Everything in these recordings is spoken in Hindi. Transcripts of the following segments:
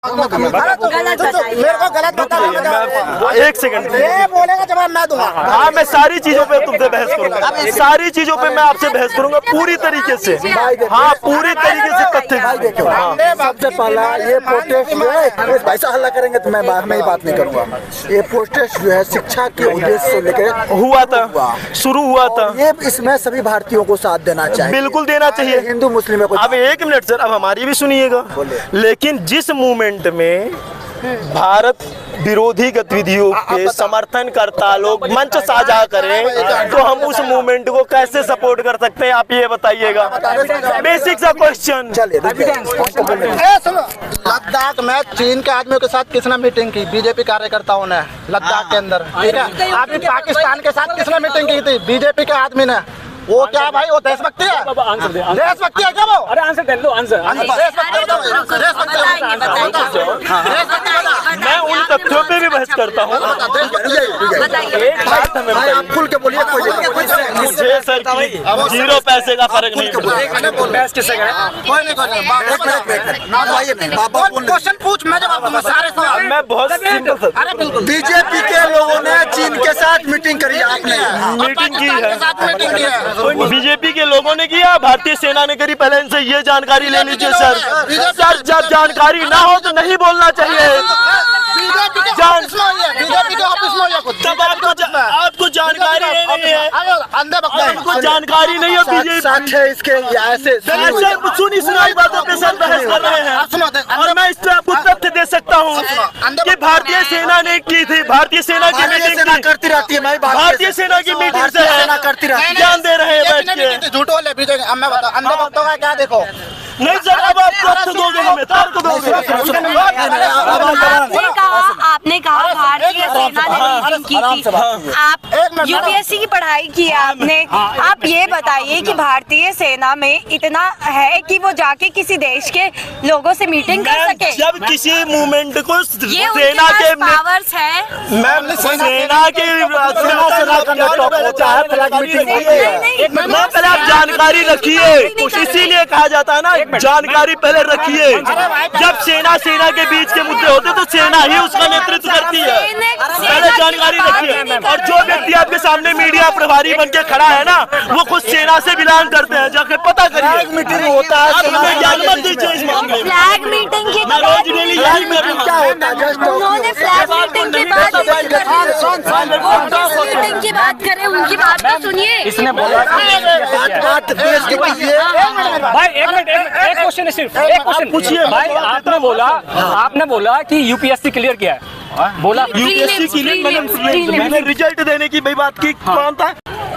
मेरे को गलत बता। एक सेकंड बोलेगा जवाब मैं दूंगा। हाँ, मैं सारी चीजों पे तुमसे बहस करूंगा, सारी चीजों पे मैं आपसे बहस करूंगा पूरी तरीके से। हाँ, पूरी तरीके से तथ्य। सबसे पहला ये प्रोटेस्ट जो है, ऐसा हल्ला करेंगे तो मैं ही बात नहीं करूंगा। ये प्रोटेस्ट जो है शिक्षा के उद्देश्य से लेकर हुआ था, शुरू हुआ था। ये इसमें सभी भारतीयों को साथ देना चाहिए, बिल्कुल देना चाहिए, हिंदू मुस्लिम में। अब एक मिनट सर, अब हमारी भी सुनिएगा। लेकिन जिस मूवमेंट में भारत विरोधी गतिविधियों के समर्थन करता लोग मंच साझा करें, तो हम उस मूवमेंट को कैसे सपोर्ट कर सकते हैं, आप ये बताइएगा। बेसिक सा क्वेश्चन। लद्दाख में चीन के आदमियों के साथ किसने मीटिंग की? बीजेपी कार्यकर्ताओं ने लद्दाख के अंदर, ठीक है। अभी पाकिस्तान के साथ किसने मीटिंग की थी? बीजेपी के आदमी ने। वो क्या भाई, वो देशभक्ति है? देशभक्ति है क्या वो? अरे आंसर दे दो, आंसर। मैं उन तथ्यों पे भी बहस करता हूँ। एक बात हमें खुल के बोलिए। मुझे सर जीरो पैसे का फर्क नहीं पड़ता। क्वेश्चन पूछ, मैं जवाब दूंगा सारे सवाल। मैं बहुत सिंपल सर। अरे बिल्कुल, बीजेपी के लोगों ने चीन के साथ मीटिंग करी, आपने मीटिंग की है, मीटिंग की है। बीजेपी के लोगों ने किया, भारतीय सेना ने करी। पहले इनसे ये जानकारी ले लीजिए सर। सर, जब जानकारी ना हो तो नहीं बोलना चाहिए। बीजेपी के ऑफिस में तब आपको जानकारी नहीं है, आपको जानकारी नहीं है। बीजेपी सच है इसके, ऐसे सुनी सुनाई बातों पे सर बहस कर रहे हैं, और मैं इस पे आपको तथ्य दे सकता हूँ कि भारतीय सेना ने की थी। भारतीय सेना की मीटिंग करती रहती है, भारतीय सेना की मीटिंग से करती रहती है, ज्ञान दे रहे हैं बैठ के। झूठ बोले बीजेपी। अब मैं बता, अंधे भक्तों का क्या देखो। नहीं सर, अब आप तथ्य दोगे, हमें तर्क दोगे। आपने कहा भारतीय सेना ने मीटिंग की थी। आप यूपीएससी की पढ़ाई की है आपने। आप ये बताइए कि भारतीय सेना में इतना है कि वो जाके किसी देश के लोगों से मीटिंग कर सके? जब किसी मूवमेंट को ये सेना के पावर्स है। मैम, सेना के पहले आप जानकारी रखिए, इसीलिए कहा जाता है ना, जानकारी पहले रखिए। जब सेना के बीच के मुद्दे होते तो सेना ही उसका नेतृत्व करती है। पहले जानकारी रखिए। और जो व्यक्ति आपके सामने मीडिया प्रभारी बन के खड़ा है ना, वो खुद सेना से बिलोंग करते हैं, जाके पता करिए। मीटिंग होता है, ज्ञान मत दीजिए इस मामले में। फ्लैग मीटिंग की मैं रोज डेली यही कर रहा क्या होता है? उन्होंने फ्लैग मीटिंग की बात मीटिंग की बात करें, उनकी बात तो सुनिए। इसने बोला भाई, एक मिनट, एक क्वेश्चन है, सिर्फ एक क्वेश्चन पूछिए भाई। आपने बोला कि यूपीएससी क्लियर किया है, बोला यूपीएससी क्लियर, मैंने रिजल्ट देने की भाई बात की। कौन था?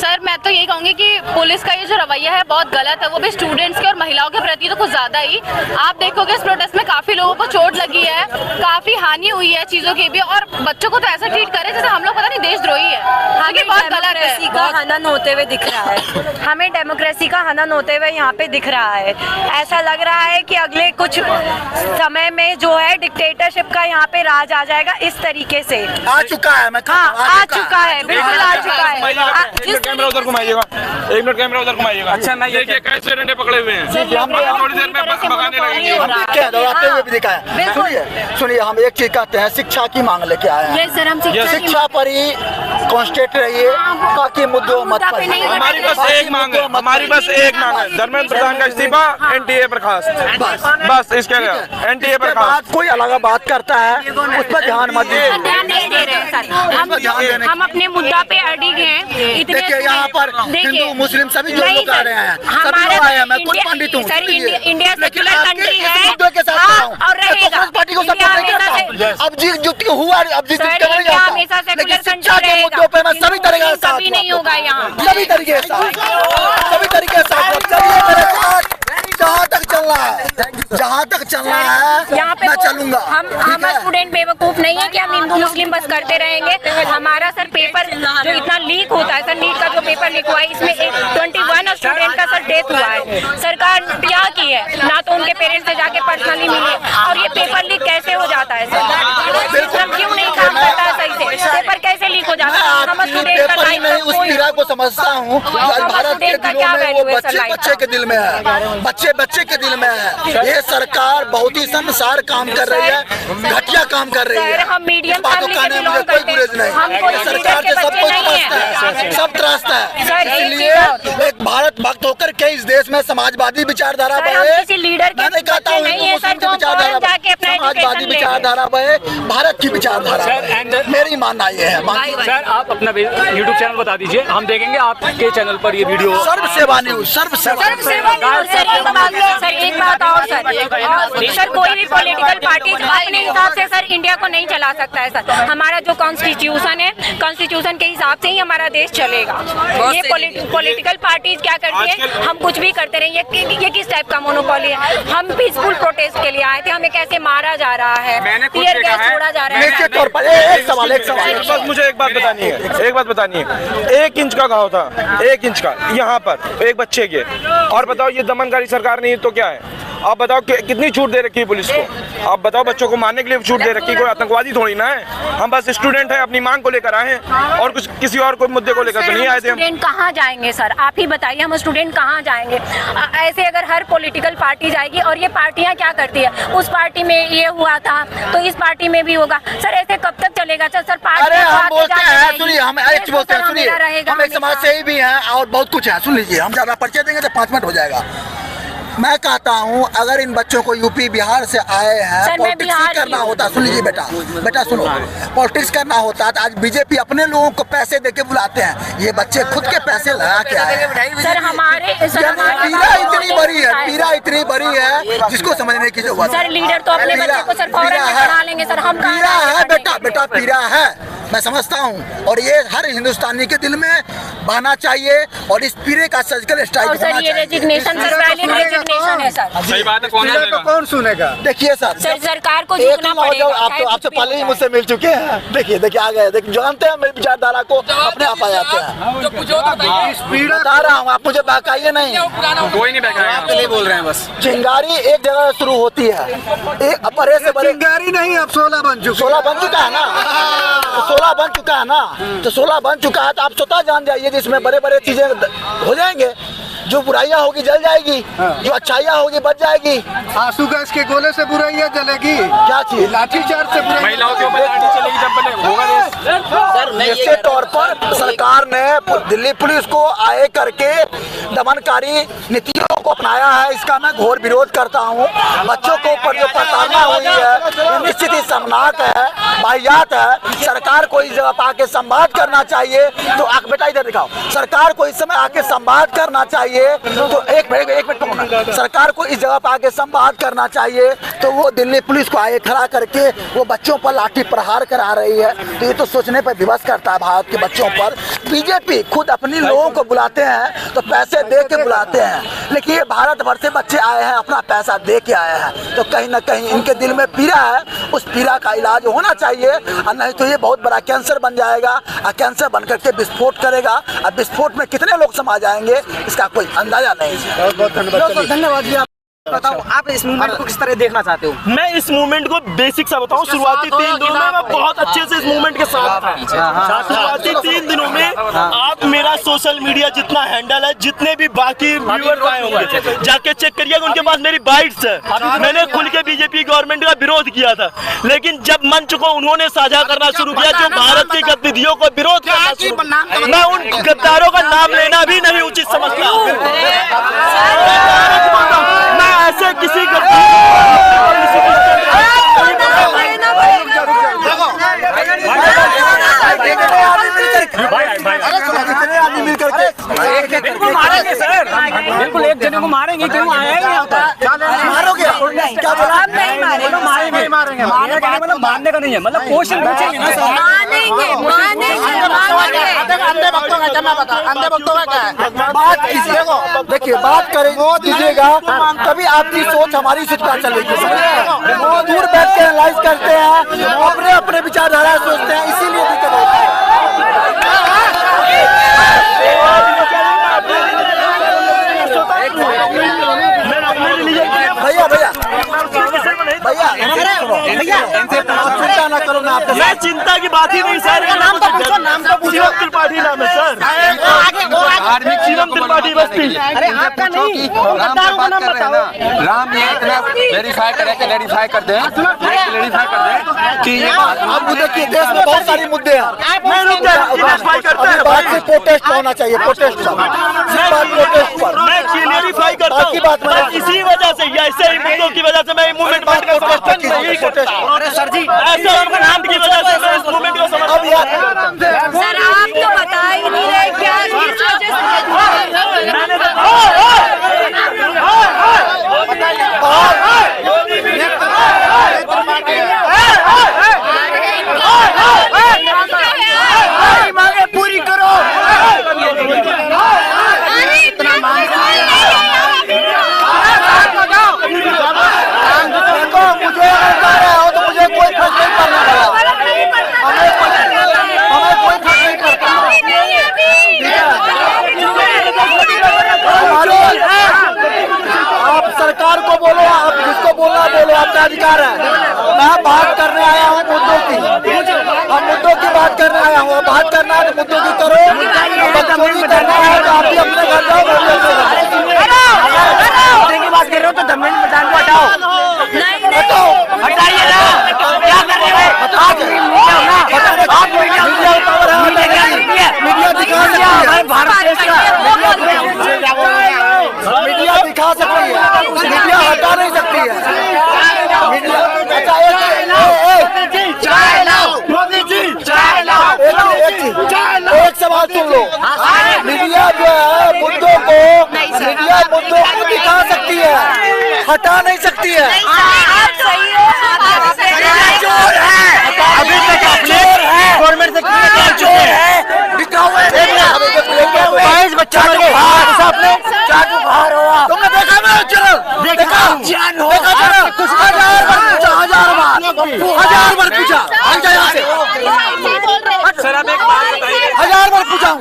सर, मैं तो यही कहूँगी कि पुलिस का ये जो रवैया है बहुत गलत है, वो भी स्टूडेंट्स के और महिलाओं के प्रति तो कुछ ज्यादा ही। आप देखोगे इस प्रोटेस्ट में काफी लोगों को चोट लगी है, काफी हानि हुई है चीजों की भी, और बच्चों को तो ऐसा ट्रीट करे जैसे हम लोग पता नहीं देशद्रोही है। आगे बहुत गलत है। डेमोक्रेसी का हनन होते हुए दिख रहा है, हमें डेमोक्रेसी का हनन होते हुए यहाँ पे दिख रहा है। ऐसा लग रहा है कि अगले कुछ समय में जो है डिक्टेटरशिप का यहाँ पे राज आ जाएगा इस तरीके से। आ चुका है, मैं आ चुका है, बिल्कुल आ चुका है। कैमरा उधर घुमाइएगा, एक मिनट कैमरा उधर घुमाइएगा। अच्छा, नहीं ये कैसे डंडे पकड़े हुए हैं, थोड़ी देर में बस भगाने लगेंगे। दौड़ाते हुए भी दिखाया। सुनिए, हम एक चीज कहते हैं, शिक्षा की मांग लेके आए हैं। शिक्षा पर ही कॉन्सेंट्रेट रहिए, बाकी मुद्दों मत पर। हमारी बस एक मांग है, हमारी बस एक मांग है, धर्मेंद्र प्रधान का इस्तीफा, एनटीए बर्खास्त, बस इसके लिए एनटीए बर्खास्त। कोई अलग बात करता है, उस पर ध्यान मत दीजिए। ध्यान नहीं दे रहे हैं सर, हम अपने मुद्दा पे अड़िग हैं। देखिए, यहाँ पर हिंदू मुस्लिम सभी जो लोग आ रहे हैं, सभी लोग आए हैं। मैं खुद पंडित हूँ। इंडिया सेक्युलर कंट्री है मुद्दों के साथ और रहेगा। पार्टी को सपोर्ट नहीं करता हूँ। अब जितनी हुआ, अब जितनी हमेशा सेक्युलर शिक्षा के मुद्दों पे मैं सभी तरीके से साथ, कभी नहीं होगा यहाँ, सभी तरीके से जहाँ तक चलना है, जहाँ तक चलना है यहाँ पे मैं चलूंगा। हम स्टूडेंट बेवकूफ नहीं है कि हम हिंदू मुस्लिम बस करते रहेंगे। हमारा सर पेपर जो इतना लीक होता है, सर नीट का जो पेपर लीक हुआ है, इसमें 21 स्टूडेंट का सर डेथ हुआ है। सरकार क्या की है, ना तो उनके पेरेंट्स से जाके पर्सनली मिले, और ये पेपर लीक कैसे हो जाता है सर? क्यों नहीं काम करता है सही से? पेपर कैसे लीक हो जाता है? स्टूडेंट का पेपर ही नहीं, उस पीड़ा को समझता हूँ। भारत के दिलों में वो बच्चे के दिल में है, बच्चे के दिल में है। ये सरकार बहुत ही शर्मसार काम कर रही है, घटिया काम कर रही है। हम मीडियम बातों का नहीं, मुझे कोई गुरेज नहीं। सरकार से सब कुछ त्रासता है, सब त्रासता है। इसलिए एक भारत भक्त होकर के इस देश में समाजवादी विचारधारा बढ़े। मैं कहता हूँ समाजवादी विचारधारा बढ़े, भारत की विचारधारा, मेरी मानना ये है। सर आप अपना YouTube चैनल बता दीजिए, हम देखेंगे आपके चैनल पर ये वीडियो। सर्व सेवा न्यूज, सर्व सेवा। सर एक बात और सर कोई भी पॉलिटिकल पार्टी अपने हिसाब से सर इंडिया को नहीं चला सकता है सर। हमारा जो कॉन्स्टिट्यूशन है, कॉन्स्टिट्यूशन के हिसाब से ही हमारा देश चलेगा। ये पॉलिटिकल पार्टीज क्या करती है, हम कुछ भी करते रहे। ये किस टाइप का मोनोपोली है? हम पीसफुल प्रोटेस्ट के लिए आए थे, हमें कैसे मारा जा रहा है, टीयर गैस छोड़ा जा रहा है। एक सवाल बस मुझे एक बात बतानी है, 1 इंच का घाव था, 1 इंच का यहाँ पर एक बच्चे के। और बताओ ये दमनकारी सरकार नहीं तो क्या है? आप बताओ कितनी छूट दे रखी है पुलिस को? आप बताओ बच्चों को मारने के लिए छूट दे रखी है? कोई आतंकवादी थोड़ी ना है। हम बस स्टूडेंट हैं, अपनी मांग को लेकर आए हैं और कुछ किसी और कोई मुद्दे को लेकर तो नहीं आए थे। स्टूडेंट कहाँ जाएंगे सर, आप ही बताइए, हम स्टूडेंट कहाँ जाएंगे? ऐसे अगर हर पॉलिटिकल पार्टी जाएगी, और ये पार्टियां क्या करती है, उस पार्टी में ये हुआ था तो इस पार्टी में भी होगा। सर ऐसे कब तक चलेगा? सर अरे हम बोलते हैं, सुनिए, हम एक बोलते हैं, सुनिए, हम एक समाज से ही भी हैं और बहुत कुछ है। सुन लीजिए, हम ज्यादा परिचय देंगे तो 5 मिनट हो जाएगा। मैं कहता हूँ अगर इन बच्चों को यूपी बिहार से आए हैं, पॉलिटिक्स करना होता, सुन लीजिए बेटा सुनो, पॉलिटिक्स करना होता तो आज बीजेपी अपने लोगों को पैसे देके बुलाते हैं। ये बच्चे खुद के पैसे लगा के आए हैं। सर हमारे पीड़ा इतनी बड़ी है जिसको समझने की जरूरत है। सर लीडर तो अपने बच्चे को सर फौरन बना लेंगे सर। हम पीड़ा है बेटा पीड़ा है, मैं समझता हूँ, और ये हर हिंदुस्तानी के दिल में बहना चाहिए और इस पीड़े का सर्जिकल स्ट्राइक होना चाहिए। रेजिग्नेशन है सर। सही बात है, कौन सुनेगा? देखिए सर सरकार को झुकना पड़ेगा। आप तो आपसे पहले ही मुझसे मिल चुके हैं। देखिए आ गए, देखिए जानते हैं मेरी विचारधारा को, अपने आप आ जाते हैं। बता रहा हूँ, आप मुझे बहकाइए नहीं। कोई नहीं बहकाएगा, आपके लिए बोल रहे हैं बस। चिंगारी एक जगह शुरू होती है, एक बड़े से बड़े चिंगारी नहीं, अब 16 बन चुका है ना, 16 बन चुका है ना, तो 16 बन चुका है तो आप स्वतः जान जाइए जिसमें बड़े बड़े चीजें हो जाएंगे। जो बुराइयां होगी जल जाएगी, जो अच्छाइयां होगी बच जाएगी। आंसू गैस के गोले से बुराइयां जलेगी, क्या चीज? लाठीचार्ज से बुराइयां। महिलाओं के ऊपर लाठी चलेगी जब होगा। निश्चित तौर पर सरकार ने दिल्ली पुलिस को आए करके दमनकारी नीतियों को अपनाया है, इसका मैं घोर विरोध करता हूँ। बच्चों के ऊपर जो प्रताड़ना हुई है निश्चित ही शर्मनाक है, वाहियात है। सरकार को इस जगह पर आके संवाद करना चाहिए। तो बेटा इधर दिखाओ, सरकार को इस समय आके संवाद करना चाहिए। तो एक मिनट, सरकार को इस जगह पर आके संवाद करना चाहिए। तो वो दिल्ली पुलिस को आए खड़ा करके वो बच्चों पर लाठी प्रहार करा रही है, तो ये तो सोचने पर विवश करता है भारत के बच्चों पर। बीजेपी खुद अपने लोगों को बुलाते हैं तो पैसे दे के बुलाते हैं, लेकिन ये भारत भर से बच्चे आए हैं, अपना पैसा दे के आए हैं, तो कहीं ना कहीं इनके दिल में पीड़ा है। उस पीड़ा का इलाज होना चाहिए, और नहीं तो ये बहुत बड़ा कैंसर बन जाएगा, और कैंसर बन करके विस्फोट करेगा, और विस्फोट में कितने लोग समा जाएंगे इसका कोई अंदाजा नहीं। बहुत धन्यवाद जी। बताओ आप इस मूवमेंट को किस तरह देखना चाहते हो? मैं इस मूवमेंट को बेसिक सा बताऊं, शुरुआती 3 दिनों में मैं बहुत अच्छे से इस मूवमेंट के साथ था। शुरुआती 3 दिनों में आप मेरा सोशल मीडिया जितना हैंडल है, जितने भी बाकी व्यूअर्स आए होंगे जाके चेक करिएगा, उनके पास मेरी बाइट्स है। मैंने खुल के बीजेपी गवर्नमेंट का विरोध किया था, लेकिन जब मंच को उन्होंने साझा करना शुरू किया, जो भारत की गतिविधियों को विरोध करना शुरू, मैं उन गद्दारों का नाम लेना भी नहीं उचित समझता। ऐसे किसी मारेंगे सर, बिल्कुल एक जने को मारेंगे, क्यों आया ही नहीं होता। मारोगे? क्या बोला? नहीं मारेंगे, मतलब मारने का नहीं है, मतलब क्वेश्चन पूछेंगे ना सर। अंधे भक्तों का क्या है? बात कीजिएगा, देखिए बात करेंगे दीजिएगा, तभी आपकी सोच हमारी सोच पर चलेगी। वो दूर बैठ के एनालाइज करते हैं, अपने अपने विचारधारा सोचते हैं, इसीलिए दिक्कत होती है। भैया सुनो चिंता ना करो, मैं आपके ये चिंता की बात ही नहीं सर। नाम तो पूछो, नाम तो पूछो। शिवम त्रिपाठी नाम है सर, शिवम त्रिपाठी बस्ती। अरे आपका नहीं, गद्दारों का नाम बताओ। राम ये इतना वेरीफाई कर दे वेरीफाई कर दे कि ये आप मुद्दे की देश में बहुत सारी मुद्दे हैं। नहीं रुक क्लियरिफाई करता है बात से प्रोटेस्ट होना चाहिए, प्रोटेस्ट पर मैं क्लियरिफाई करता बाकी हूँ। बात मैं इसी वजह से या ऐसे ही मुद्दों की वजह से मैं मूवमेंट नहीं करता। अरे सर जी, ऐसे नाम की वजह से मैं इस मूवमेंट को समझ। अब यार सर आप तो बता ही नहीं रहे क्या किस वजह हमारी मांगे पूरी करो। मुझे हो तो मुझे कोई फर्क नहीं पड़ना वाला, हमें कोई फर्क नहीं पड़ता। आप सरकार को बोलो, आप जिसको बोलना बोलो, आपका अधिकार है। मैं बात करने आया हूँ मुद्दों की, हम मुद्दों की बात करने आया हूँ। बात करना है तो मुद्दों की करो, चोरी करना है तो आप भी अपने घर जाओ, मैं भी अपने घर जाओ। की बात कर रहे हो तो दमन मैदान को हटाओ, हटाओ, हटाइए ना। क्या कर रहे हो आप? मीडिया दिखा सकती है, भारत देश का मीडिया दिखा सकती है, मीडिया हटा नहीं सकती है। मीडिया एक सवाल सुन लो, मीडिया जो है मुद्दों को दिखा सकती है, हटा नहीं सकती है। आप सही हो, चोर है, अभी तक चोर है, गवर्नमेंट से चोर है, बिकाऊ है। 22 बच्चा बाहर हुआ, तुमने देखा मेरा चैनल? देखा कुछ 1000 बार पूछा, हट जा यहाँ से। 1000 बार पूछा हूँ।